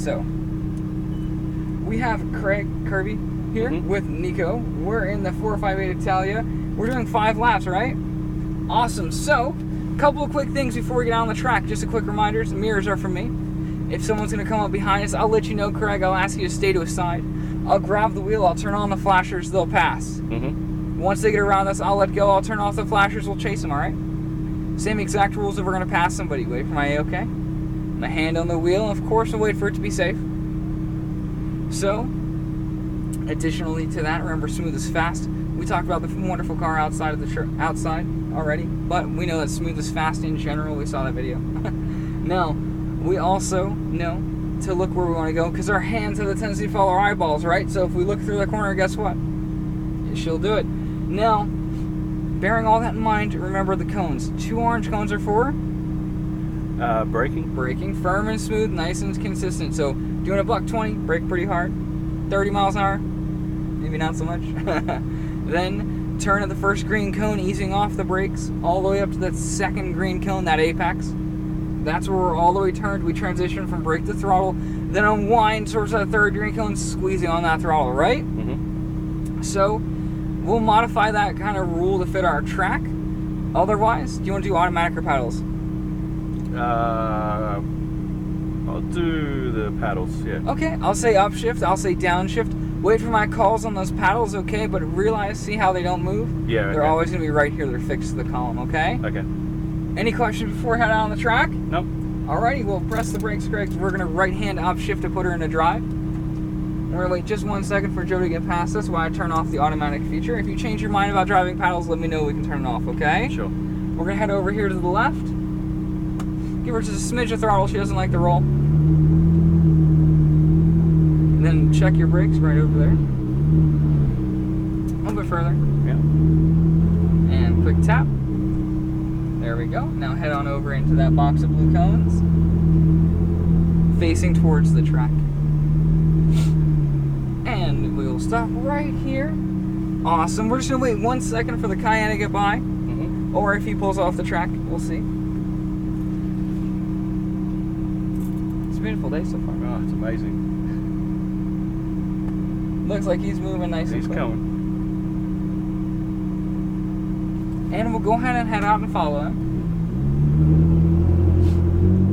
So, we have Craig Kirby here with Nico. We're in the 458 Italia. We're doing 5 laps, right? Awesome. So, a couple of quick things before we get out on the track. Just a quick reminder, the mirrors are for me. If someone's going to come up behind us, I'll let you know, Craig. I'll ask you to stay to a side. I'll grab the wheel. I'll turn on the flashers. They'll pass. Once they get around us, I'll let go. I'll turn off the flashers. We'll chase them, all right? Same exact rules if we're going to pass somebody. Wait for my A-OK. My hand on the wheel. And of course, we'll wait for it to be safe. So, additionally to that, remember, smooth is fast. We talked about the wonderful car outside of the outside already, but we know that smooth is fast in general. We saw that video. Now, we also know to look where we want to go because our hands have the tendency to follow our eyeballs, right? So if we look through the corner, guess what? She'll do it. Now, bearing all that in mind, remember the cones. 2 orange cones are for? Braking. Braking. Firm and smooth, nice and consistent. So doing a $120, brake pretty hard. 30 miles an hour, maybe not so much. Then turn at the first green cone, easing off the brakes, all the way up to that second green cone, that apex. That's where we're all the way turned. We transition from brake to throttle, then unwind towards that third green cone, squeezing on that throttle, right? So we'll modify that kind of rule to fit our track. Otherwise, do you want to do automatic or paddles? I'll do the paddles, yeah. Okay, I'll say upshift, I'll say downshift. Wait for my calls on those paddles, okay? But realize, see how they don't move? Yeah, They're always going to be right here. They're fixed to the column, okay? Okay. Any questions before we head out on the track? Nope. Alrighty, we'll press the brakes, Craig. We're going to right-hand upshift to put her into drive. We're going to wait just 1 second for Joe to get past us while I turn off the automatic feature. If you change your mind about driving paddles, let me know. We can turn it off, okay? Sure. We're going to head over here to the left. Give her just a smidge of throttle. She doesn't like the roll. And then check your brakes right over there. A little bit further. Yeah. And quick tap. There we go. Now head on over into that box of blue cones. Facing towards the track. And we'll stop right here. Awesome. We're just going to wait 1 second for the Cayenne to get by. Or if he pulls off the track, we'll see. It's a beautiful day so far. Oh, it's amazing. Looks like he's moving nice and quick. He's coming. And we'll go ahead and head out and follow him.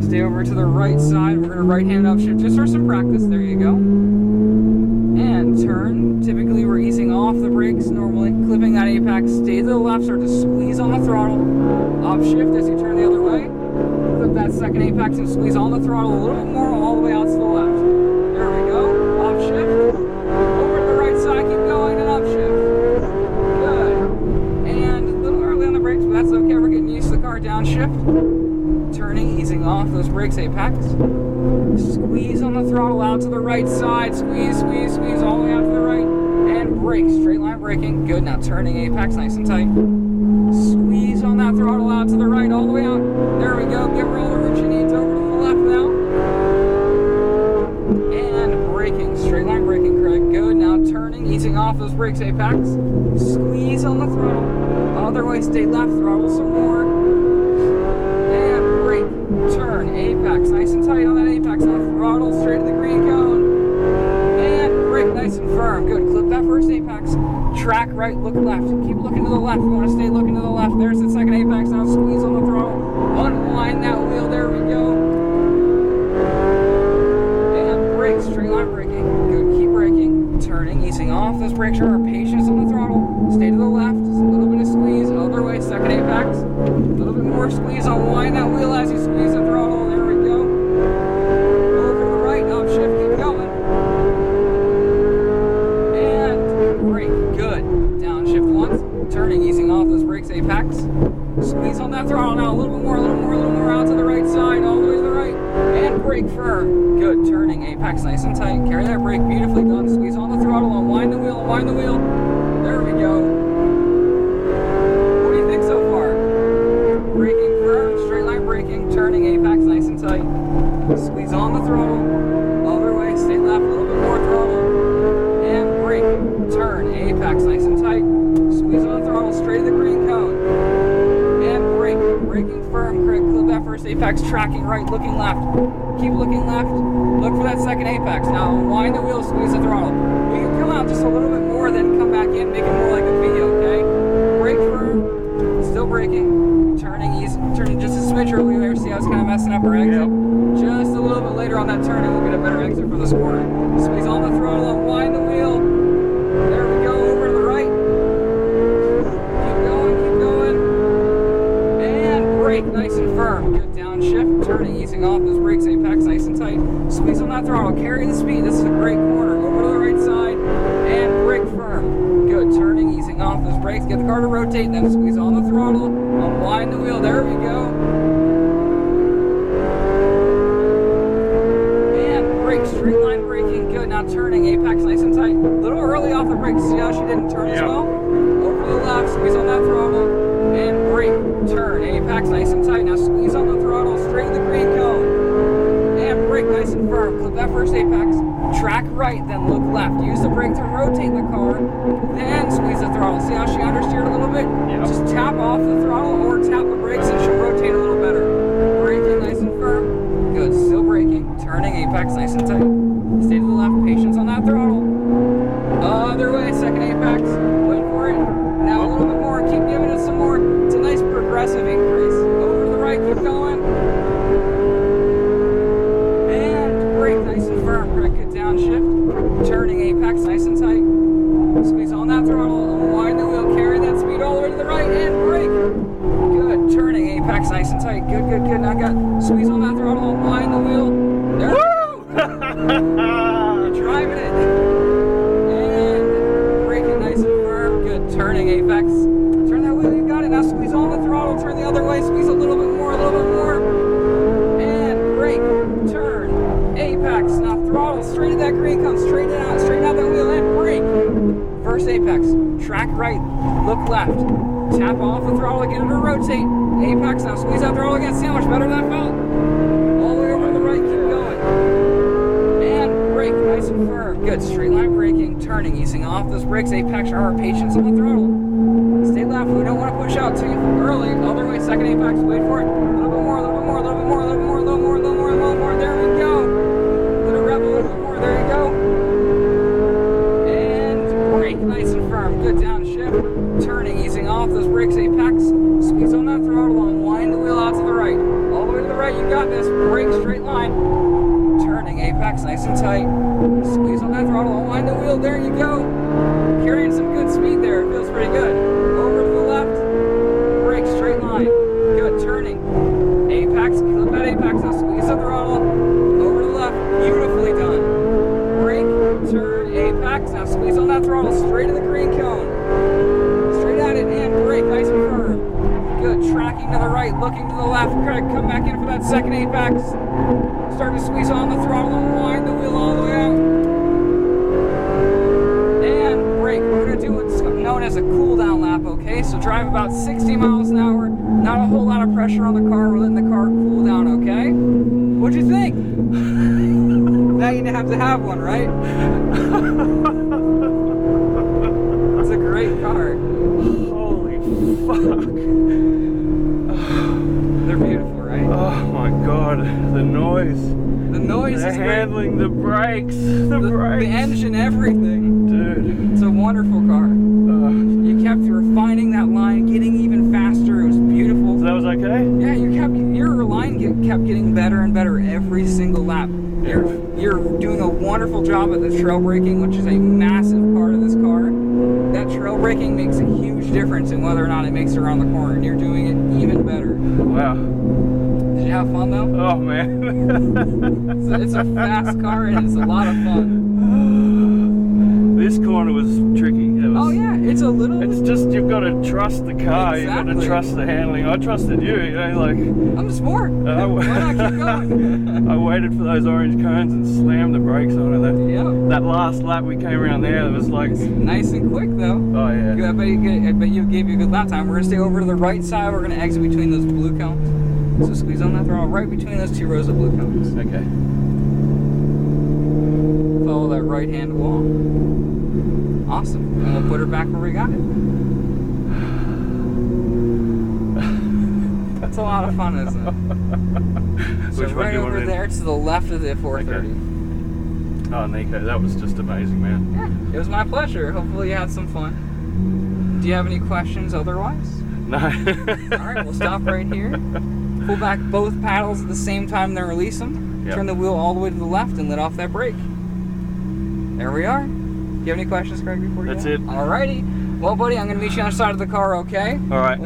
Stay over to the right side. We're going to right-hand upshift just for some practice. There you go. And turn. Typically, we're easing off the brakes normally. Clipping that apex. Stay to the left. Start to squeeze on the throttle. Upshift as you turn the other way. Clip that second apex and squeeze on the throttle a little bit more all the way out to the left. There we go. Upshift. Over to the right side. Keep going and upshift. Good. And a little early on the brakes, but that's okay. We're getting used to the car. Downshift. Turning, easing off those brakes, apex. Squeeze on the throttle out to the right side. Squeeze, squeeze, squeeze all the way out to the right. And brake, straight line braking. Good, now turning apex nice and tight. Squeeze on that throttle out to the right, all the way out. There we go, give her all the room she needs. Over to the left now. And braking, straight line braking, Craig. Good, now turning, easing off those brakes, apex. Squeeze on the throttle. Other way, stay left, throttle some more. Turn, apex, nice and tight on that apex, now throttle straight to the green cone, and brake nice and firm, good, clip that first apex, track right, look left, keep looking to the left, we want to stay looking to the left, there's the second apex, now squeeze on the throttle, unwind that wheel, there we go, and brake, straight line braking, good, keep braking, turning, easing off those brakes, show our patience on the throttle, stay to the left, just a little bit of squeeze, other way, second apex, a little bit more squeeze, unwind that wheel as you squeeze the throttle, there we go, over to the right, upshift, keep going, and brake, good, downshift once, turning, easing off those brakes, apex, squeeze on that throttle now, a little bit more, out to the right side, all the way to the right, and brake firm, good, turning, apex nice and tight, carry that brake, beautifully done, squeeze on the throttle, unwind the wheel, there we go. What do you think so far? Braking firm, straight line braking, turning, apex nice and tight, squeeze on the throttle, other way, stay left, a little bit more throttle, and brake, turn, apex nice and tight, squeeze on the throttle, straight to the green cone, and brake, braking firm, Craig, clip that first apex, tracking right, looking left, keep looking left. Look for that second apex. Now wind the wheel, squeeze the throttle. We can come out just a little bit more, then come back in, make it more like a V, okay? Brake firm, still braking, turning easy, turning just a smidge earlier there. See how it's kind of messing up our exit? Yep. Just a little bit later on that turn, and we'll get a better exit for this corner. Squeeze on the throttle and wind the wheel. There we go, over to the right. Keep going. And brake, nice and firm. Good downshift, turning, easing off those brakes, apex, nice and tight. Squeeze on that throttle, carry the speed. This is a great corner. Over to the right side, and brake firm. Good, turning, easing off those brakes. Get the car to rotate, then squeeze on the throttle, unwind the wheel. There we go. Straight line braking, good. Now turning, apex nice and tight. A little early off the brakes. See how she didn't turn as well? Over to the left, squeeze on that throttle, and brake, turn, apex nice and tight. Now squeeze on the throttle, straight to the green cone, and brake nice and firm. Clip that first apex, track right, then look left. Use the brake to rotate the car, then squeeze the throttle. See how she understeered a little bit? Yep. Just tap off the throttle or tap the brakes and she'll rotate a little better. Braking nice and firm. Good, still braking, turning, apex nice and tight. Stay to the left, patience on that throttle. Other way, second apex, wait for it. Now a little bit more, keep giving it some more. It's a nice progressive increase. Over to the right, keep going. And brake nice and firm, correct, good downshift. Turning, apex nice and tight. Squeeze on that throttle, unwind the wheel, carry that speed all the way to the right, and brake. Good, turning, apex nice and tight. Good. Now squeeze on that throttle, unwind the wheel. There we go. You're driving it. And braking nice and firm. Good, turning, apex. Turn that wheel, you got it. Now squeeze on the throttle, turn the other way, squeeze a little bit more. And brake, turn, apex. Now throttle, straight at that green cone, straighten out that wheel, and brake. First apex, track right, look left. Tap off the throttle, get it to rotate. Apex, now squeeze that throttle again. See how much better that felt? All the way over to the right, keep going. And brake, nice and firm. Good, straight line braking, turning, easing off those brakes. Apex, our patience on the throttle. Stay left, we don't want to push out too early. Other way, second apex, wait for it. A little bit more. There we go. Let it rev a little bit more, there you go. And brake, nice and firm. Good downshift. Turning, easing off those brakes, apex. Squeeze on that throttle, unwind the wheel out to the right. All the way to the right, you got this. Brake, straight line. Turning, apex, nice and tight. Squeeze on that throttle, unwind the wheel, there you go. Carrying some good speed there, it feels pretty good. Over to the left. Brake, straight line. Good, turning. Apex, clip that apex, now squeeze the throttle. Over to the left, beautifully done. Brake, turn, apex, now squeeze on that throttle, straight to the green cone. And brake, nice and firm. Good, tracking to the right, looking to the left. Craig, come back in for that second apex. Start to squeeze on the throttle and wind the wheel all the way out. And brake. We're going to do what's known as a cool down lap, okay? So drive about 60 miles an hour. Not a whole lot of pressure on the car. We're letting the car cool down, okay? What'd you think? Now you have to have one, right? It's a great car. Fuck. They're beautiful, right? Oh my god, the noise. The noise the is handling, the brakes, the brakes. The engine, everything. Dude. It's a wonderful car. You kept refining that line, getting even faster. It was beautiful. So that was okay? Yeah, your line kept getting better and better every single lap. You're doing a wonderful job at the trail braking, which is a massive part of this car. That trail braking makes a huge difference in whether or not it makes it around the corner, and you're doing it even better. Wow. Did you have fun though? Oh man. It's a fast car and it's a lot of fun. This corner was tricky. Oh yeah, it's a little... It's just, you've got to trust the car, Exactly. you've got to trust the handling. I trusted you, like... I'm the sport. Why not keep going? I waited for those orange cones and slammed the brakes on it. Yep. That last lap we came around there, it was like... It's nice and quick though. Oh yeah. I bet you gave you a good lap time. We're going to stay over to the right side. We're going to exit between those blue cones. So squeeze on that throttle right between those two rows of blue cones. Okay. Follow that right hand wall. Awesome. And we'll put her back where we got it. It's a lot of fun, isn't it? So Which one right do you over want there to the left of the 430. Okay. Oh, Nico, that was just amazing, man. Yeah, it was my pleasure. Hopefully you had some fun. Do you have any questions otherwise? No. Alright, we'll stop right here. Pull back both paddles at the same time, then release them. Yep. Turn the wheel all the way to the left and let off that brake. There we are. Do you have any questions, Craig, before you That's go? it. Alrighty. Well, buddy, I'm going to meet you on the side of the car, okay? All right.